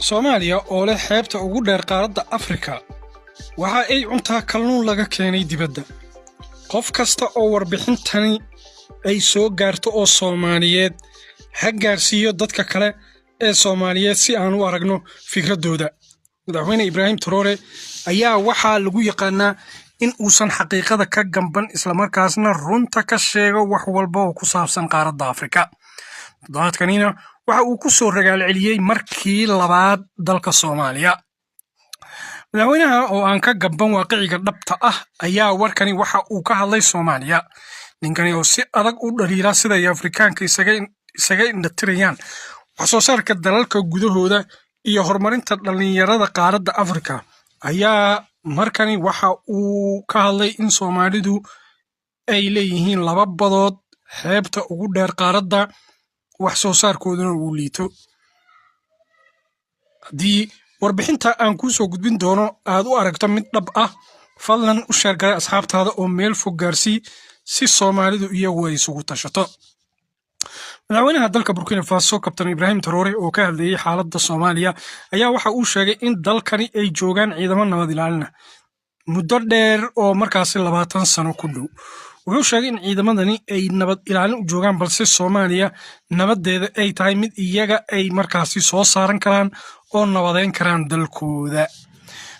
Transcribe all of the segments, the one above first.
Soomaaliya oo leh xeebta ugu dheer qaaradda Afrika waxa ay cuntaa kalluun laga keenay dibadda. Qof kasta oo warbixintani ay soo gaarto oo Soomaaliyeed ha gaarsiiyo dadka kale ee Soomaaliyeed si aan u aragno fikradooda. Madaxweyne Ibraahim Traore ayaa waxaa lagu yaqaanaa in uusan xaqiiqada ka gamban isla markaasna runta ka sheego wax walba oo ku saabsan qaaradda Afrika. Dadkanina waxa uu ku soo ragaal celiyay markii labaad dalka Soomaaliya. madaxweynaha oo aan ka gamban waaqiciga dhabta ah ayaa warkani waxa uu ka hadlay Soomaaliya. ninkani oo si adag u dhaliila sida ay Afrikaanka isaga indhatirayaan wax soo saarka dalalka gudahooda iyo horumarinta dhalinyarada qaaradda Afrika ayaa markani waxa uu ka hadlay in Soomaalidu ay leeyihiin laba badood xeebta ugu dheer qaaradda wax soo saarkooduna uu liito. haddii warbixinta aan kuu soo gudbin doono aad u aragto mid dhab ah fadlan u sheergara asxaabtaada oo meel fog gaarsii si Soomaalidu iyagu ay isugu tashato. madaxweynaha dalka Burkina Faso Kabtan Ibraahim Traore oo ka hadlayay xaaladda Soomaaliya ayaa waxa uu sheegay in dalkani ay joogaan ciidamo nabad ilaalin ah muddo dheer oo markaasi 20 sano ku dhow. wuxuu sheegay in ciidamadani ay nabad ilaalin u joogaan balse Soomaaliya nabadeeda ay tahay mid iyaga ay markaasi soo saaran karaan oo nabadeyn karaan dalkooda.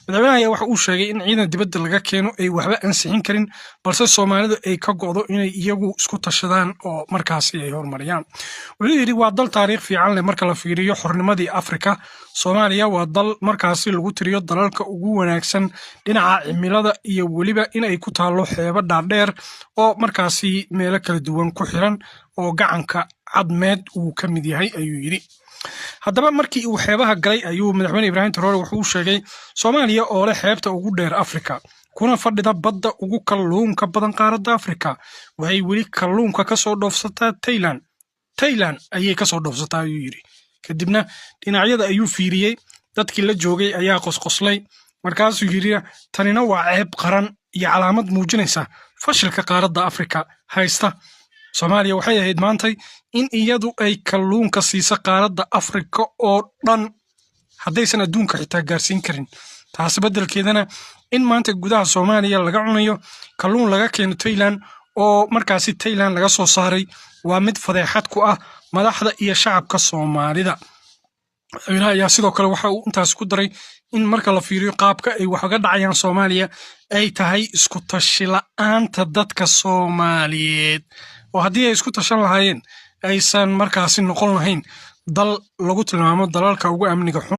madaxweynaha ayaa waxa uu sheegay in ciidan dibadda laga keeno ay waxba ansixin karin balse Soomaalidu ay ka go'do inay iyagu isku tashadaan oo markaasi ay horumariyaan. wuxuu yidhi waa dal taariikh fiican leh marka la fiiriyo xornimadii Afrika. Soomaaliya waa dal markaasi lagu tiriyo dalalka ugu wanaagsan dhinaca cimilada iyo weliba in ay ku taalo xeebo dhaadheer oo markaasi meelo kala duwan ku xiran oo gacanka cadmeed uu ka mid yahay ayuu yidhi. haddaba markii uu xeebaha galay ayuu madaxweyne Ibraahim Traore wuxuu sheegay Soomaaliya oo leh xeebta ugu dheer Afrika kuna fadhida badda ugu kalluunka badan qaaradda Afrika waxay weli kalluunka ka soo dhoofsataa Thailand ayay ka soo dhoofsataa ayuu yidhi. kadibna dhinacyada ayuu fiiriyey dadkii la joogay ayaa qosqoslay markaasuu yidhi tanina waa ceeb qaran iyo calaamad muujinaysa fashilka qaaradda Afrika haysta. Soomaaliya waxay ahayd maantay in iyadu ay kalluunka siisa qaaradda Afrika oo dhan haddaysan adduunka xitaa gaarsiin karin. taasi beddelkeedana in maanta gudaha Soomaaliya laga cunayo kalluun laga keeno Thailand oo markaasi Thailand laga soo saaray waa mid fadeexad ku ah madaxda iyo shacabka Soomaalida. madaxweynaha ayaa sidoo kale waxa uu intaas ku daray in marka la fiiriyo qaabka ay wax uga dhacayaan Soomaaliya ay tahay isku tashi la'aanta dadka Soomaaliyeed oo haddii ay isku tashan lahaayeen aysan markaasi noqon lahayn dal lagu tilmaamo dalalka ugu amniga xun